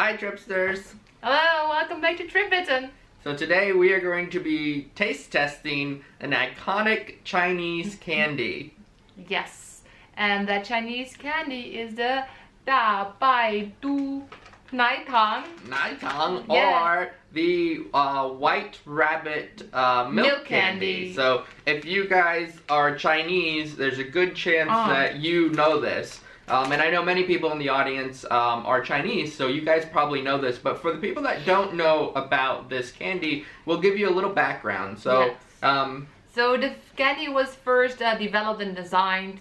Hi Tripsters! Hello, welcome back to Tripbitten. So today we are going to be taste testing an iconic Chinese candy. Yes, and that Chinese candy is the 大白都奶糖. Nai-tang, Yeah. or the white rabbit milk candy. So if you guys are Chinese, there's a good chance that you know this. And I know many people in the audience are Chinese, so you guys probably know this. But for the people that don't know about this candy, we'll give you a little background. So, Yes. So the candy was first developed and designed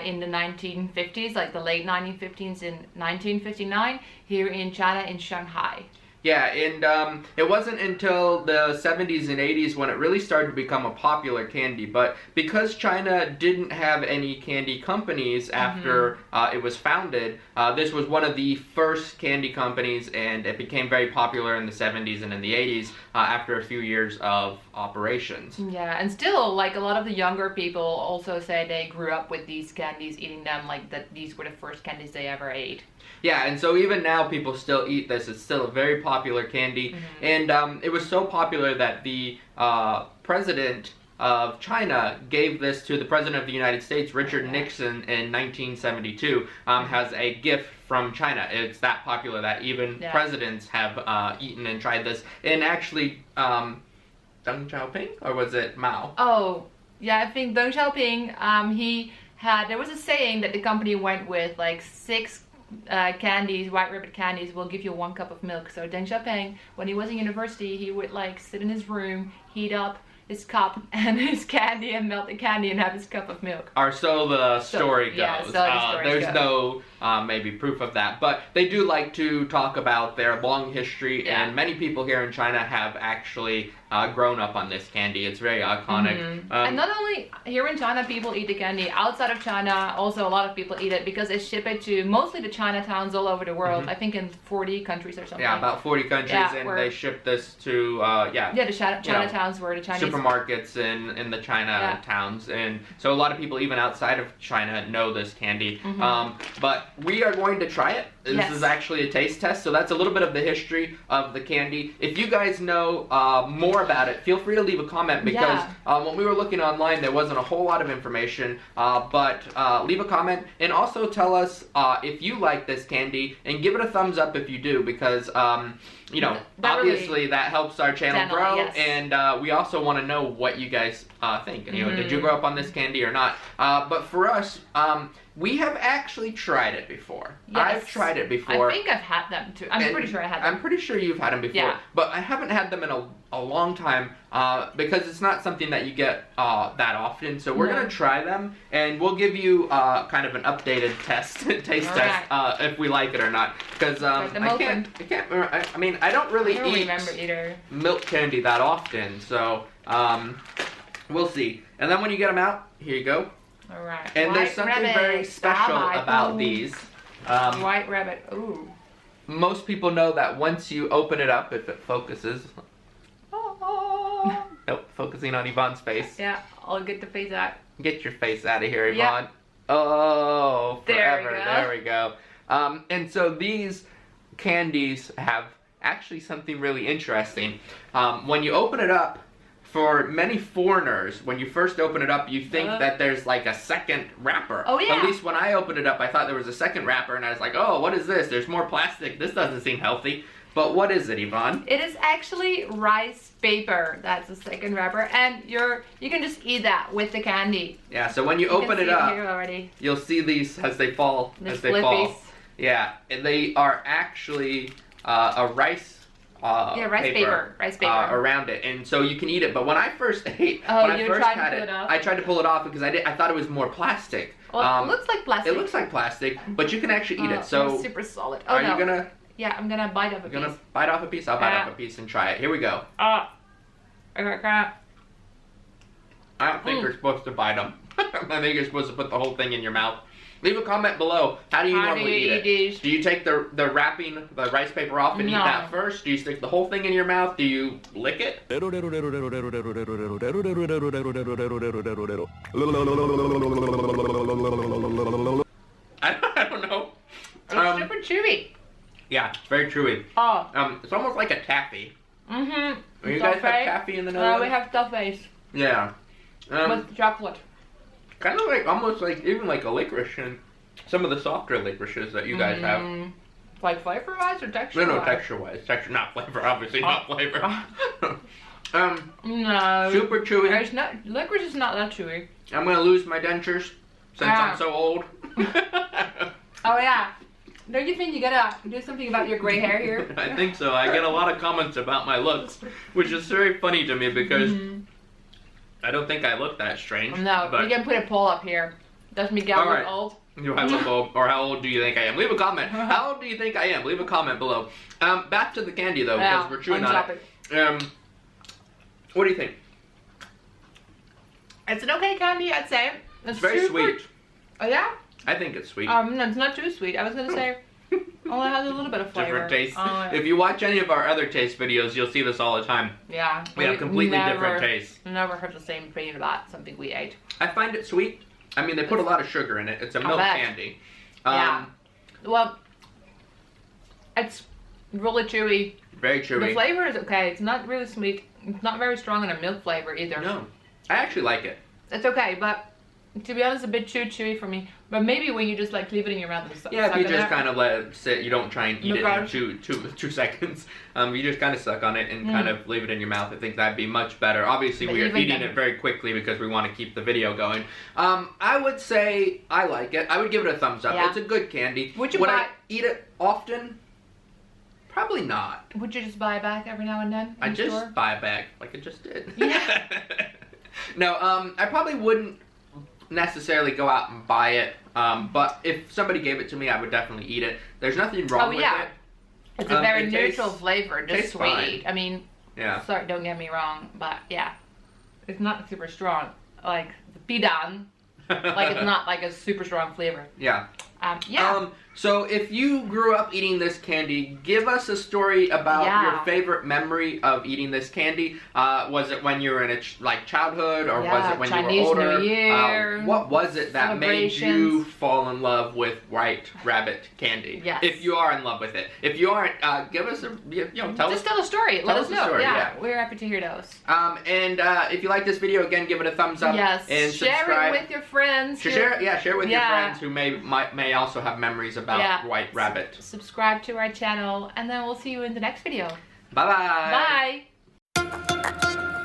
in the 1950s, like the late 1950s, in 1959, here in China, in Shanghai. yeah, and it wasn't until the 70s and 80s when it really started to become a popular candy. But because China didn't have any candy companies after it was founded, this was one of the first candy companies, and it became very popular in the 70s and in the 80s after a few years of operations. Yeah, and still, like, a lot of the younger people also say they grew up with these candies, eating them, like that these were the first candies they ever ate. Yeah, and so even now people still eat this. It's still a very popular candy. And it was so popular that the president of China gave this to the president of the United States, Richard Nixon, in 1972, as a gift from China. It's that popular that even presidents have eaten and tried this. And actually, Deng Xiaoping, or was it Mao? Oh, yeah, I think Deng Xiaoping, there was a saying that the company went with, like, 6 candies, white rabbit candies, will give you 1 cup of milk. So Deng Xiaoping, when he was in university, he would, like, sit in his room, heat up his cup and his candy and melt the candy and have his cup of milk. Or so the story goes. Yeah, so the story there's goes. no maybe proof of that, but they do like to talk about their long history, and many people here in China have actually grown up on this candy. It's very iconic. And not only here in China people eat the candy, outside of China also a lot of people eat it because they ship it to mostly the Chinatowns all over the world. I think in 40 countries or something. Yeah, about 40 countries, and they ship this to the Chinatowns were the Chinese supermarkets in the Chinatowns, and so a lot of people even outside of China know this candy. But we are going to try it. This is actually a taste test, so that's a little bit of the history of the candy. If you guys know more about it, feel free to leave a comment, because when we were looking online there wasn't a whole lot of information, but leave a comment and also tell us if you like this candy, and give it a thumbs up if you do, because you know, obviously that helps our channel grow, and we also want to know what you guys think. You know, did you grow up on this candy or not? But for us, we have actually tried it before. I've tried it before. I think I've had them too. I'm pretty sure I had them. I'm pretty sure you've had them before. But I haven't had them in a long time because it's not something that you get that often. So we're going to try them, and we'll give you kind of an updated taste test if we like it or not. Because I can't remember. I mean, I don't really eat milk candy that often. So we'll see. And then when you get them out, here you go. Alright. And there's something very special about these. White rabbit. Ooh. Most people know that once you open it up, if it focuses. Nope, focusing on Yvonne's face. Yeah, I'll get the face out. Get your face out of here, Yvonne. Oh, forever. There we go. And so these candies have actually something really interesting. When you open it up, for many foreigners, when you first open it up, you think that there's like a second wrapper. Oh, yeah. At least when I opened it up, I thought there was a second wrapper, and I was like, oh, what is this? There's more plastic. This doesn't seem healthy. But what is it, Yvonne? It is actually rice paper. That's the second wrapper, and you can just eat that with the candy. Yeah, so when you open it up, you'll see these as they fall. Yeah, and they are actually a rice rice paper around it, and so you can eat it. But when I first ate, I tried to pull it off because I thought it was more plastic. Well, it looks like plastic. It looks like plastic, but you can actually eat it. So it's super solid. Oh, are you gonna? Yeah, I'm gonna bite off a piece. You're gonna bite off a piece? I'll bite off a piece and try it. Here we go. I don't think you're supposed to bite them. I think you're supposed to put the whole thing in your mouth. Leave a comment below. How do you normally eat it? Do you take the wrapping, the rice paper off and eat that first? Do you stick the whole thing in your mouth? Do you lick it? I don't know. It's super chewy. Yeah, it's very chewy. Oh. It's almost like a taffy. Mm-hmm. You guys have taffy in the Netherlands? We have toffees. Yeah. With chocolate. Kind of like, almost like, even like a licorice and some of the softer licorices that you guys have. Like flavor-wise or texture-wise? No, texture-wise. Texture, not flavor, obviously, not flavor. No. Super chewy. Licorice is not that chewy. I'm gonna lose my dentures since I'm so old. Oh yeah. Don't you think you gotta do something about your gray hair here? I think so. I get a lot of comments about my looks, which is very funny to me because I don't think I look that strange. No, but you can put a poll up here. Does Miguel look old? Do I look old? Or how old do you think I am? Leave a comment. How old do you think I am? Leave a comment below. Back to the candy though, because we're chewing on it. What do you think? It's an okay candy, I'd say. It's very sweet. Oh yeah? I think it's sweet. No, it's not too sweet. I was gonna say only has a little bit of flavor. Different taste. Oh, yeah. If you watch any of our other taste videos, you'll see this all the time. Yeah. We have completely different tastes. Never heard the same thing about something we ate. I find it sweet. I mean, they put a lot of sugar in it. It's a milk candy. Yeah. Well, it's really chewy. Very chewy. The flavor is okay. It's not really sweet. It's not very strong in a milk flavor either. No. I actually like it. It's okay, but to be honest, a bit too chewy for me. But maybe when you just like leave it in your mouth and yeah, if you just kind of let it sit, you don't try and eat it in two seconds. You just kind of suck on it and kind of leave it in your mouth. I think that'd be much better. Obviously, we are eating it very quickly because we want to keep the video going. I would say I like it. I would give it a thumbs up. Yeah. It's a good candy. Would I eat it often? Probably not. Would you just buy it back every now and then? I just buy it back like I just did. Yeah. No, I probably wouldn't necessarily go out and buy it, but if somebody gave it to me, I would definitely eat it. There's nothing wrong with it. It's a very neutral flavor, just sweet. Fine. I mean, yeah. Sorry, don't get me wrong, but yeah, it's not super strong. Like the pidan, like it's not like a super strong flavor. Yeah. Yeah. So if you grew up eating this candy, give us a story about your favorite memory of eating this candy. Was it when you were in childhood, or was it when Chinese you were older? New Year, what was it that made you fall in love with White Rabbit candy? Yes. If you are in love with it. If you aren't, give us tell us. Just tell a story. Let us know. Story, yeah, we're happy to hear those. And if you like this video, again, give it a thumbs up. Yes. And share subscribe. it with your friends. Share it with your friends who may also have memories about White Rabbit. Subscribe to our channel, and then we'll see you in the next video. Bye-bye. Bye.